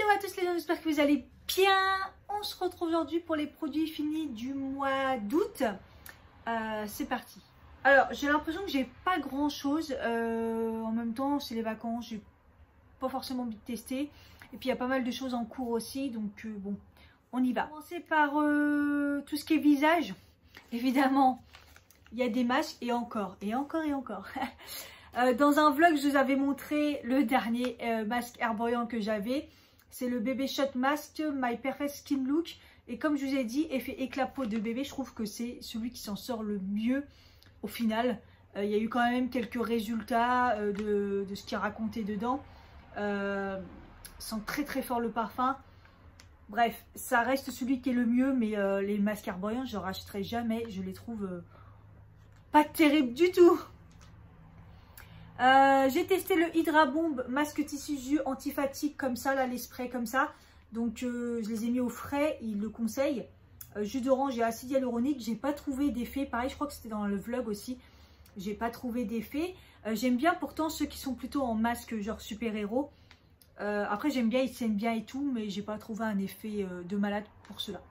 Hello à tous les gens, j'espère que vous allez bien. On se retrouve aujourd'hui pour les produits finis du mois d'août. C'est parti. Alors j'ai l'impression que j'ai pas grand chose. En même temps c'est les vacances, j'ai pas forcément envie de tester. Et puis il y a pas mal de choses en cours aussi, donc bon, on y va. On va commencer par tout ce qui est visage. Évidemment, il y a des masques et encore, et encore, et encore. Dans un vlog, je vous avais montré le dernier masque Herboyant que j'avais. C'est le Bébé Shot Mask My Perfect Skin Look. Et comme je vous ai dit, effet éclat peau de bébé, je trouve que c'est celui qui s'en sort le mieux au final. Il y a eu quand même quelques résultats de ce qui est raconté dedans. Sent très très fort le parfum. Bref, ça reste celui qui est le mieux, mais les masques Herboyant, je ne rachèterai jamais. Je les trouve pas terribles du tout. J'ai testé le Hydra Bomb masque tissu yeux anti-fatigue comme ça, là les sprays comme ça. Donc je les ai mis au frais, il le conseille. Jus d'orange et acide hyaluronique, j'ai pas trouvé d'effet. Pareil, je crois que c'était dans le vlog aussi. J'ai pas trouvé d'effet. J'aime bien pourtant ceux qui sont plutôt en masque genre super-héros. Après j'aime bien, ils tiennent bien et tout, mais j'ai pas trouvé un effet de malade pour cela.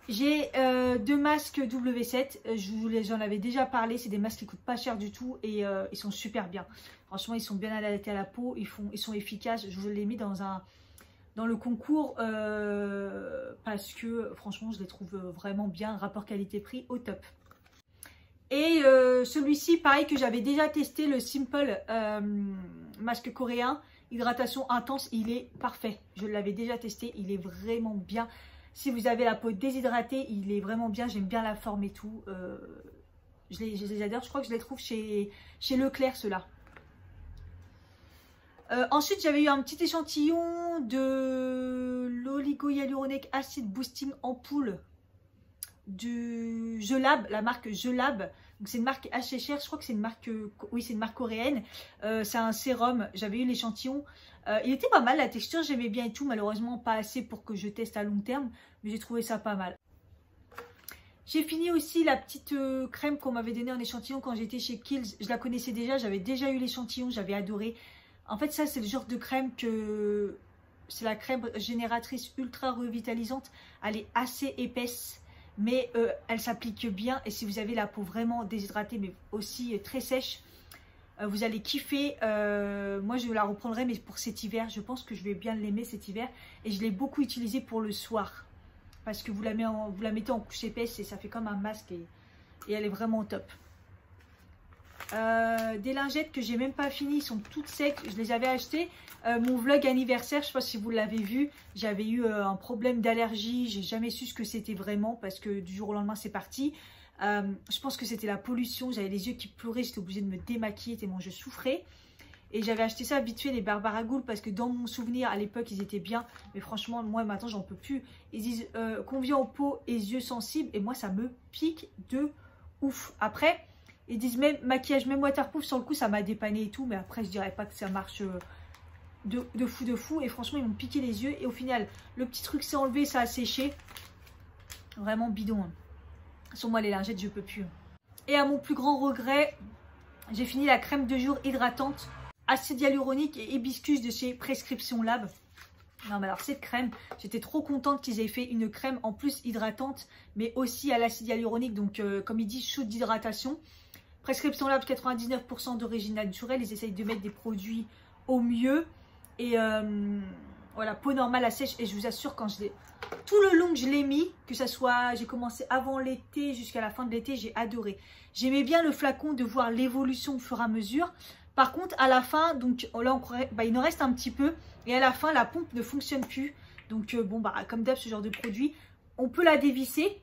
J'ai deux masques W7, j'en avais déjà parlé, c'est des masques qui coûtent pas cher du tout et ils sont super bien. Franchement, ils sont bien adaptés à la peau, ils sont efficaces. Je vous les ai mis dans le concours parce que franchement, je les trouve vraiment bien, rapport qualité-prix au top. Et celui-ci, pareil, que j'avais déjà testé, le Simple masque coréen, hydratation intense, il est parfait. Je l'avais déjà testé, il est vraiment bien. Si vous avez la peau déshydratée, il est vraiment bien. J'aime bien la forme et tout. Je les adore. Je crois que je les trouve chez Leclerc, ceux-là. Ensuite, j'avais eu un petit échantillon de l'Oligo Hyaluronic Acid Boosting Ampoule du Gelab, la marque Gelab. C'est une marque assez chère. Je crois que c'est une marque, oui, c'est une marque coréenne. C'est un sérum. J'avais eu l'échantillon. Il était pas mal, la texture j'aimais bien et tout, malheureusement pas assez pour que je teste à long terme, mais j'ai trouvé ça pas mal. J'ai fini aussi la petite crème qu'on m'avait donnée en échantillon quand j'étais chez Kiehl's. Je la connaissais déjà, j'avais déjà eu l'échantillon, j'avais adoré. En fait ça c'est le genre de crème que... C'est la crème génératrice ultra revitalisante, elle est assez épaisse, mais elle s'applique bien. Et si vous avez la peau vraiment déshydratée, mais aussi très sèche, vous allez kiffer. Moi je la reprendrai mais pour cet hiver. Je pense que je vais bien l'aimer cet hiver. Et je l'ai beaucoup utilisée pour le soir. Parce que vous la mettez en couche épaisse et ça fait comme un masque. Et elle est vraiment au top. Des lingettes que j'ai même pas finies. Ils sont toutes secs. Je les avais achetées. Mon vlog anniversaire, je sais pas si vous l'avez vu. J'avais eu un problème d'allergie. J'ai jamais su ce que c'était vraiment. Parce que du jour au lendemain c'est parti. Je pense que c'était la pollution, j'avais les yeux qui pleuraient, j'étais obligée de me démaquiller tellement je souffrais. Et j'avais acheté ça vite fait, les Barbara Gould, parce que dans mon souvenir à l'époque ils étaient bien. Mais franchement moi maintenant j'en peux plus. Ils disent convient aux peaux et yeux sensibles, et moi ça me pique de ouf. Après ils disent même maquillage, même waterproof, sur le coup ça m'a dépanné et tout. Mais après je dirais pas que ça marche de fou. Et franchement ils m'ont piqué les yeux. Et au final le petit truc s'est enlevé, ça a séché. Vraiment bidon hein. Sur moi les lingettes je peux plus. Et à mon plus grand regret, j'ai fini la crème de jour hydratante acide hyaluronique et hibiscus de chez Prescription Lab. Non mais alors cette crème, j'étais trop contente qu'ils aient fait une crème en plus hydratante mais aussi à l'acide hyaluronique. Donc comme il dit, shoot d'hydratation. Prescription Lab 99% d'origine naturelle. Ils essayent de mettre des produits au mieux. Et voilà, peau normale à sèche. Et je vous assure, quand je l'ai... Tout le long que je l'ai mis, que ça soit... J'ai commencé avant l'été jusqu'à la fin de l'été, j'ai adoré. J'aimais bien le flacon, de voir l'évolution au fur et à mesure. Par contre, à la fin, donc là, il nous reste un petit peu. Et à la fin, la pompe ne fonctionne plus. Donc bon, bah comme d'hab, ce genre de produit, on peut la dévisser.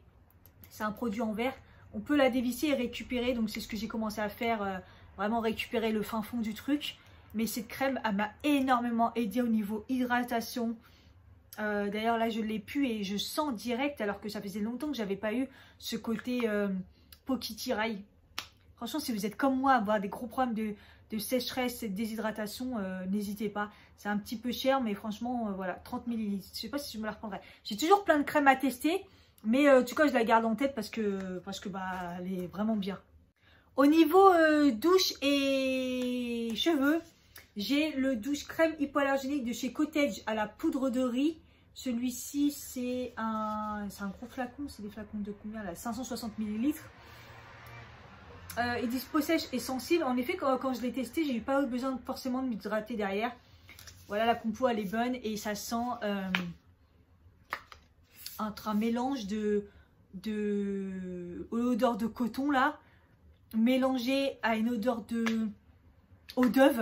C'est un produit en verre. On peut la dévisser et récupérer. Donc c'est ce que j'ai commencé à faire. Vraiment récupérer le fin fond du truc. Mais cette crème, elle m'a énormément aidé au niveau hydratation. D'ailleurs là je l'ai pu et je sens direct, alors que ça faisait longtemps que j'avais pas eu ce côté peau qui tiraille. Franchement si vous êtes comme moi, avoir des gros problèmes de sécheresse et de déshydratation, n'hésitez pas. C'est un petit peu cher mais franchement voilà, 30 ml. Je sais pas si je me la reprendrai. J'ai toujours plein de crèmes à tester, mais en tout cas je la garde en tête parce que bah elle est vraiment bien. Au niveau douche et cheveux, J'ai le douche crème hypoallergénique de chez Cottage à la poudre de riz. Celui-ci, c'est un gros flacon. C'est des flacons de combien là? 560 ml. Il dit peau sèche et sensible. En effet, quand je l'ai testé, j'ai pas eu besoin forcément de m'hydrater derrière. Voilà, la compo, elle est bonne et ça sent un mélange de l'odeur de coton là, mélangé à une odeur d'eau d'œuf.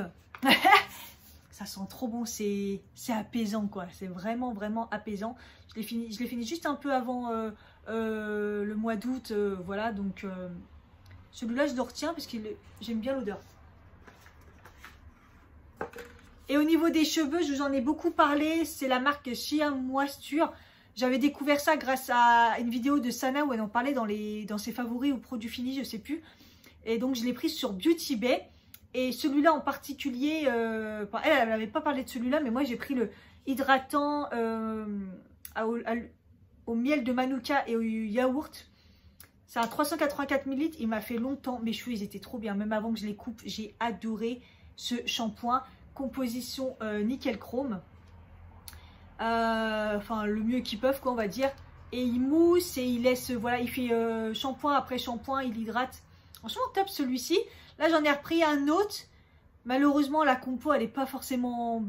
Ça sent trop bon, c'est apaisant quoi, c'est vraiment apaisant. Je l'ai fini juste un peu avant le mois d'août, voilà, donc celui-là je le retiens parce que j'aime bien l'odeur. Et au niveau des cheveux, je vous en ai beaucoup parlé, c'est la marque Shea Moisture. J'avais découvert ça grâce à une vidéo de Sana où elle en parlait dans ses favoris ou produits finis, je sais plus. Et donc je l'ai prise sur Beauty Bay. Et celui-là en particulier, elle n'avait pas parlé de celui-là, mais moi j'ai pris le hydratant au miel de Manuka et au yaourt. C'est un 384 ml, il m'a fait longtemps. Mes cheveux ils étaient trop bien, même avant que je les coupe, j'ai adoré ce shampoing. Composition nickel chrome. Enfin le mieux qu'ils peuvent quoi on va dire. Et il mousse et il laisse, voilà, il fait shampoing après shampoing, il hydrate. Franchement top celui-ci. Là j'en ai repris un autre. Malheureusement la compo elle est pas forcément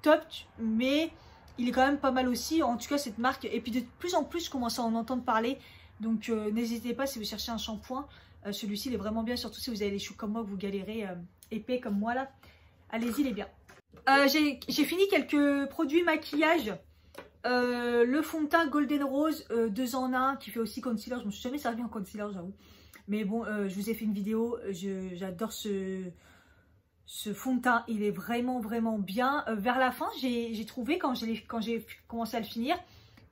top, mais il est quand même pas mal aussi. En tout cas cette marque. Et puis de plus en plus je commence à en entendre parler. Donc n'hésitez pas si vous cherchez un shampoing. Celui-ci il est vraiment bien, surtout si vous avez les cheveux comme moi, vous galérez épais comme moi là. Allez-y, il est bien. J'ai fini quelques produits maquillage. Le fond de teint Golden Rose 2 en 1 qui fait aussi concealer. Je me suis jamais servi en concealer, j'avoue. Mais bon, je vous ai fait une vidéo. J'adore ce fond de teint. Il est vraiment bien. Vers la fin, j'ai trouvé quand j'ai commencé à le finir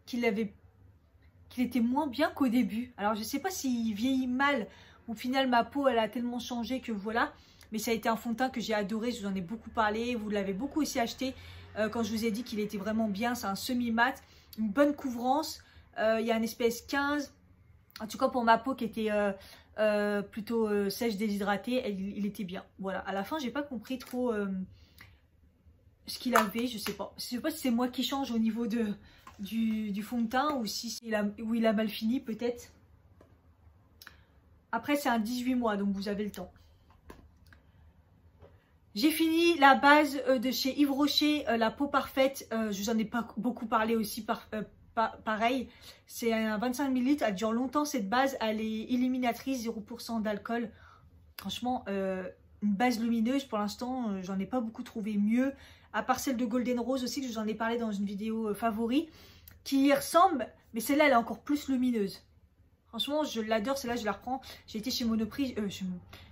qu'il était moins bien qu'au début. Alors, je sais pas s'il vieillit mal. Au final, ma peau, elle a tellement changé que voilà. Mais ça a été un fond de teint que j'ai adoré, je vous en ai beaucoup parlé, vous l'avez beaucoup aussi acheté quand je vous ai dit qu'il était vraiment bien. C'est un semi-mat, une bonne couvrance, il y a un espèce 15, en tout cas pour ma peau qui était plutôt sèche, déshydratée, il était bien. Voilà, à la fin j'ai pas compris trop ce qu'il avait, je sais pas si c'est moi qui change au niveau du fond de teint ou si il a mal fini peut-être. Après c'est un 18 mois donc vous avez le temps. J'ai fini la base de chez Yves Rocher, la peau parfaite. Je vous en ai pas beaucoup parlé aussi, pareil. C'est un 25 ml, elle dure longtemps cette base. Elle est éliminatrice, 0% d'alcool. Franchement, une base lumineuse pour l'instant, j'en ai pas beaucoup trouvé mieux. À part celle de Golden Rose aussi, que je vous en ai parlé dans une vidéo favori, qui y ressemble, mais celle-là, elle est encore plus lumineuse. Franchement, je l'adore, celle-là, je la reprends. J'ai été chez Monoprix,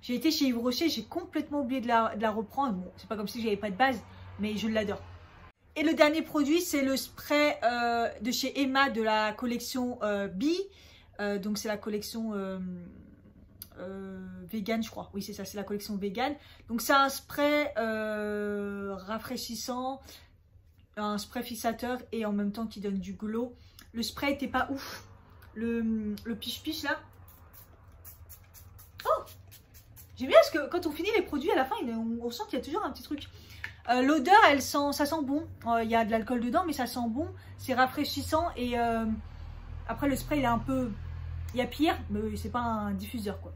j'ai été chez Yves Rocher, j'ai complètement oublié de la reprendre. Bon, c'est pas comme si j'avais pas de base, mais je l'adore. Et le dernier produit, c'est le spray de chez Emma de la collection B. Donc, c'est la collection vegan, je crois. Oui, c'est ça, c'est la collection vegan. Donc, c'est un spray rafraîchissant, un spray fissateur et en même temps qui donne du glow. Le spray était pas ouf. Le piche-piche là. Oh, j'aime bien parce que quand on finit les produits à la fin, on sent qu'il y a toujours un petit truc. L'odeur, ça sent bon. Il y a de l'alcool dedans, mais ça sent bon. C'est rafraîchissant et après le spray, il est un peu... Il y a pire, mais c'est pas un diffuseur quoi.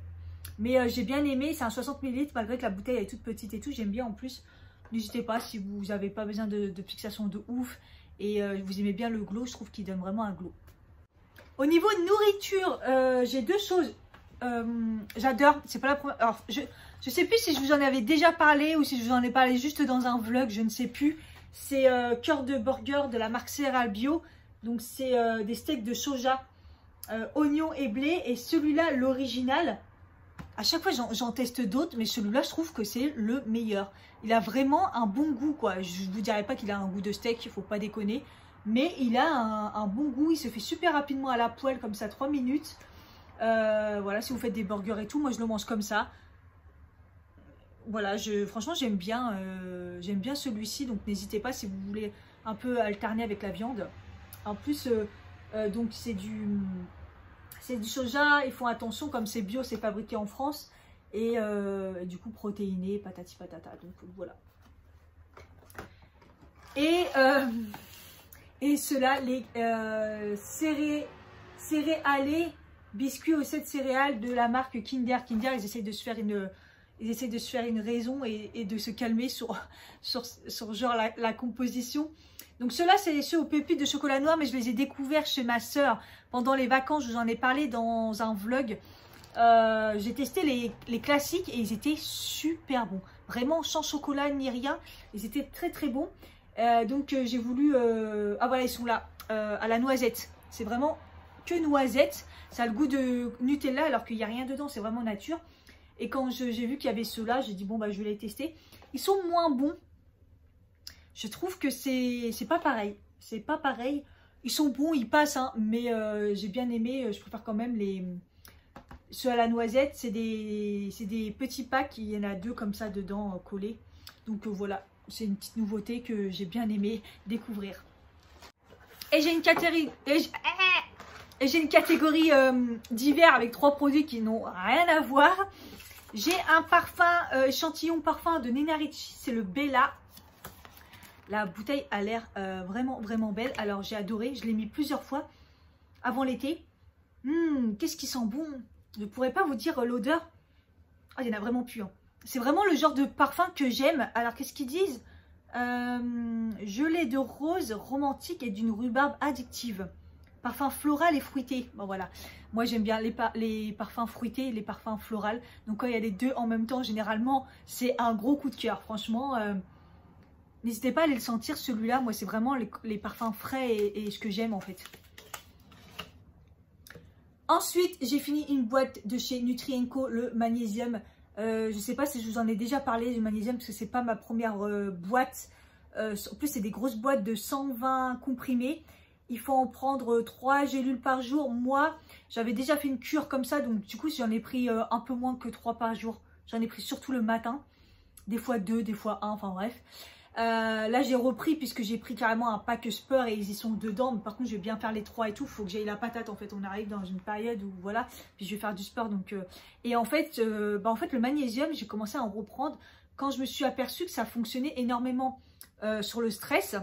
Mais j'ai bien aimé, c'est un 60 ml malgré que la bouteille est toute petite et tout. J'aime bien en plus. N'hésitez pas si vous n'avez pas besoin de fixation de ouf et vous aimez bien le glow, je trouve qu'il donne vraiment un glow. Au niveau nourriture, j'ai deux choses. J'adore, c'est pas la première. Alors, je sais plus si je vous en avais déjà parlé ou si je vous en ai parlé juste dans un vlog, je ne sais plus. C'est cœur de burger de la marque Céréales Bio. Donc, c'est des steaks de soja, oignons et blé. Et celui-là, l'original, à chaque fois j'en teste d'autres, mais celui-là, je trouve que c'est le meilleur. Il a vraiment un bon goût, quoi. Je ne vous dirais pas qu'il a un goût de steak, il ne faut pas déconner. Mais il a un bon goût, il se fait super rapidement à la poêle, comme ça, 3 minutes. Voilà, si vous faites des burgers et tout, moi je le mange comme ça. Voilà, franchement j'aime bien celui-ci, donc n'hésitez pas si vous voulez un peu alterner avec la viande. En plus, donc c'est du soja, ils font attention, comme c'est bio, c'est fabriqué en France. Et du coup protéiné, patati patata, donc voilà. Et ceux-là, les céréalés, biscuits aux 7 céréales de la marque Kinder. Kinder, ils essaient de se faire une raison et de se calmer sur genre la composition. Donc ceux-là, c'est ceux aux pépites de chocolat noir, mais je les ai découverts chez ma soeur pendant les vacances. Je vous en ai parlé dans un vlog. J'ai testé les classiques et ils étaient super bons. Vraiment sans chocolat ni rien. Ils étaient très très bons. Donc j'ai voulu... Ah voilà, ils sont là. À la noisette. C'est vraiment que noisette. Ça a le goût de Nutella alors qu'il n'y a rien dedans. C'est vraiment nature. Et quand j'ai vu qu'il y avait ceux-là, j'ai dit bon bah je vais les tester. Ils sont moins bons. Je trouve que c'est pas pareil. C'est pas pareil. Ils sont bons, ils passent. Hein, mais j'ai bien aimé. Je préfère quand même ceux à la noisette. C'est des petits packs. Il y en a 2 comme ça dedans collés. Donc voilà. C'est une petite nouveauté que j'ai bien aimé découvrir. Et j'ai une catégorie d'hiver avec 3 produits qui n'ont rien à voir. J'ai un parfum, échantillon parfum de Nina Ricci, c'est le Bella. La bouteille a l'air vraiment, vraiment belle. Alors j'ai adoré, je l'ai mis plusieurs fois avant l'été. Qu'est-ce qui sent bon. Je ne pourrais pas vous dire l'odeur. Ah, il y en a vraiment plus. Hein. C'est vraiment le genre de parfum que j'aime. Alors qu'est-ce qu'ils disent? Gelée de rose romantique et d'une rhubarbe addictive. Parfum floral et fruité. Bon voilà. Moi j'aime bien les parfums fruités et les parfums floraux. Donc quand il y a les deux en même temps, généralement, c'est un gros coup de cœur. Franchement, n'hésitez pas à aller le sentir celui-là. Moi c'est vraiment les parfums frais et ce que j'aime en fait. Ensuite, j'ai fini une boîte de chez Nutri&Co, le magnésium. Je ne sais pas si je vous en ai déjà parlé du magnésium parce que c'est pas ma première boîte. En plus, c'est des grosses boîtes de 120 comprimés. Il faut en prendre 3 gélules par jour. Moi, j'avais déjà fait une cure comme ça. Donc, du coup, j'en ai pris un peu moins que 3 par jour. J'en ai pris surtout le matin. Des fois 2, des fois 1. Enfin, bref. Là, j'ai repris puisque j'ai pris carrément un pack Spur et ils y sont dedans. Mais par contre, je vais bien faire les 3 et tout. Il faut que j'aille la patate. En fait, on arrive dans une période où voilà. Puis, je vais faire du Spur. Donc, et en fait, le magnésium, j'ai commencé à en reprendre quand je me suis aperçue que ça fonctionnait énormément sur le stress.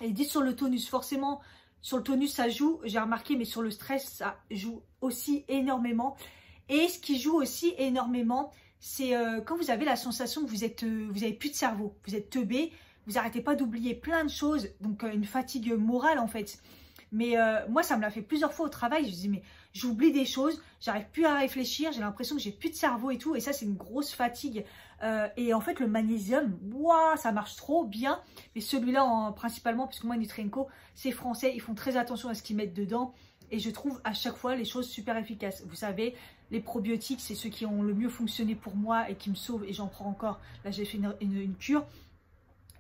Et dit sur le tonus, forcément, sur le tonus, ça joue, j'ai remarqué, mais sur le stress, ça joue aussi énormément. Et ce qui joue aussi énormément, c'est quand vous avez la sensation que vous avez plus de cerveau, vous êtes teubé, vous n'arrêtez pas d'oublier plein de choses, donc une fatigue morale en fait. Mais moi, ça me l'a fait plusieurs fois au travail, je me dis mais j'oublie des choses, j'arrive plus à réfléchir, j'ai l'impression que j'ai plus de cerveau et tout, et ça c'est une grosse fatigue. Et en fait le magnésium, wow, ça marche trop bien, mais celui-là principalement, puisque moi Nutri&Co c'est français, ils font très attention à ce qu'ils mettent dedans, et je trouve à chaque fois les choses super efficaces. Vous savez, les probiotiques c'est ceux qui ont le mieux fonctionné pour moi et qui me sauvent, et j'en prends encore, là j'ai fait une cure.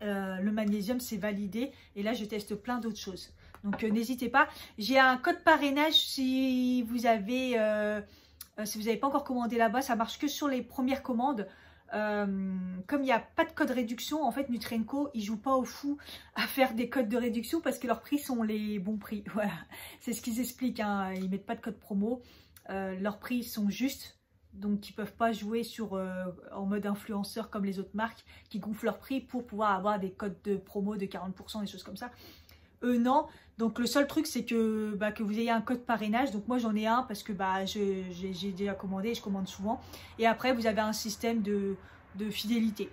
Le magnésium c'est validé, et là je teste plein d'autres choses. Donc n'hésitez pas. J'ai un code parrainage si vous avez pas encore commandé là-bas. Ça marche que sur les premières commandes. Comme il n'y a pas de code réduction, en fait Nutri&Co ils jouent pas au fou à faire des codes de réduction parce que leurs prix sont les bons prix. Voilà, c'est ce qu'ils expliquent. Hein. Ils mettent pas de code promo. Leurs prix sont justes. Donc ils ne peuvent pas jouer en mode influenceur comme les autres marques qui gonflent leurs prix pour pouvoir avoir des codes de promo de 40%, des choses comme ça. Eux non, donc le seul truc c'est que vous ayez un code parrainage. Donc moi j'en ai un parce que j'ai déjà commandé et je commande souvent. Et après vous avez un système de fidélité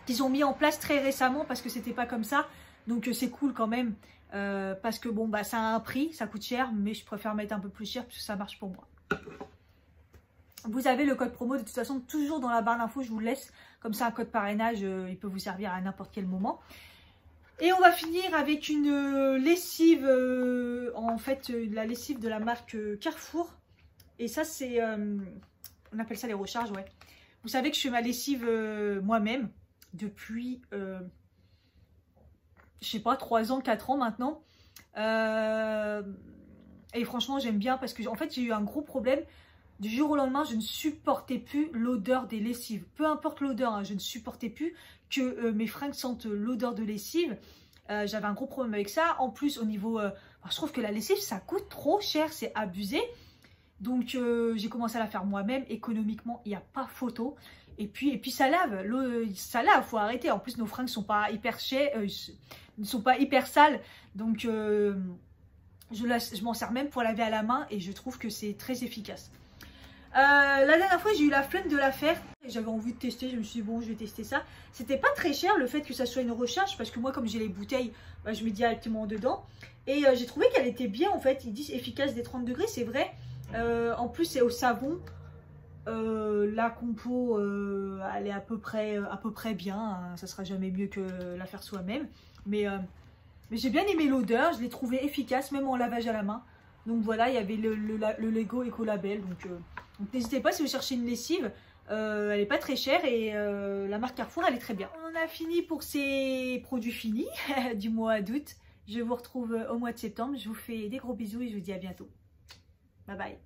qu'ils ont mis en place très récemment parce que c'était pas comme ça. Donc c'est cool quand même parce que bon ça a un prix, ça coûte cher, mais je préfère mettre un peu plus cher parce que ça marche pour moi. Vous avez le code promo de toute façon toujours dans la barre d'infos, je vous le laisse. Comme ça un code parrainage il peut vous servir à n'importe quel moment. Et on va finir avec une lessive, en fait la lessive de la marque Carrefour. Et ça c'est, on appelle ça les recharges, ouais. Vous savez que je fais ma lessive moi-même depuis, je sais pas, 3 ans, 4 ans maintenant. Et franchement j'aime bien parce que en fait j'ai eu un gros problème. Du jour au lendemain, je ne supportais plus l'odeur des lessives. Peu importe l'odeur, hein, je ne supportais plus que mes fringues sentent l'odeur de lessive. J'avais un gros problème avec ça. En plus, au niveau... je trouve que la lessive, ça coûte trop cher. C'est abusé. Donc, j'ai commencé à la faire moi-même. Économiquement, il n'y a pas photo. Et puis ça lave, l'eau, ça lave, faut arrêter. En plus, nos fringues sont pas hyper ne sont pas hyper sales. Donc, je m'en sers même pour laver à la main et je trouve que c'est très efficace. La dernière fois, j'ai eu la flemme de la faire. J'avais envie de tester, je me suis dit, bon, je vais tester ça. C'était pas très cher le fait que ça soit une recharge parce que moi, comme j'ai les bouteilles, bah, je mets directement dedans. Et j'ai trouvé qu'elle était bien en fait. Ils disent efficace des 30 degrés, c'est vrai. En plus, c'est au savon. La compo, elle est à peu près bien. Hein. Ça sera jamais mieux que la faire soi-même. Mais j'ai bien aimé l'odeur. Je l'ai trouvé efficace, même en lavage à la main. Donc voilà, il y avait le Lego Ecolabel. Donc n'hésitez pas si vous cherchez une lessive. Elle n'est pas très chère et la marque Carrefour, elle est très bien. On a fini pour ces produits finis du mois d'août. Je vous retrouve au mois de septembre. Je vous fais des gros bisous et je vous dis à bientôt. Bye bye.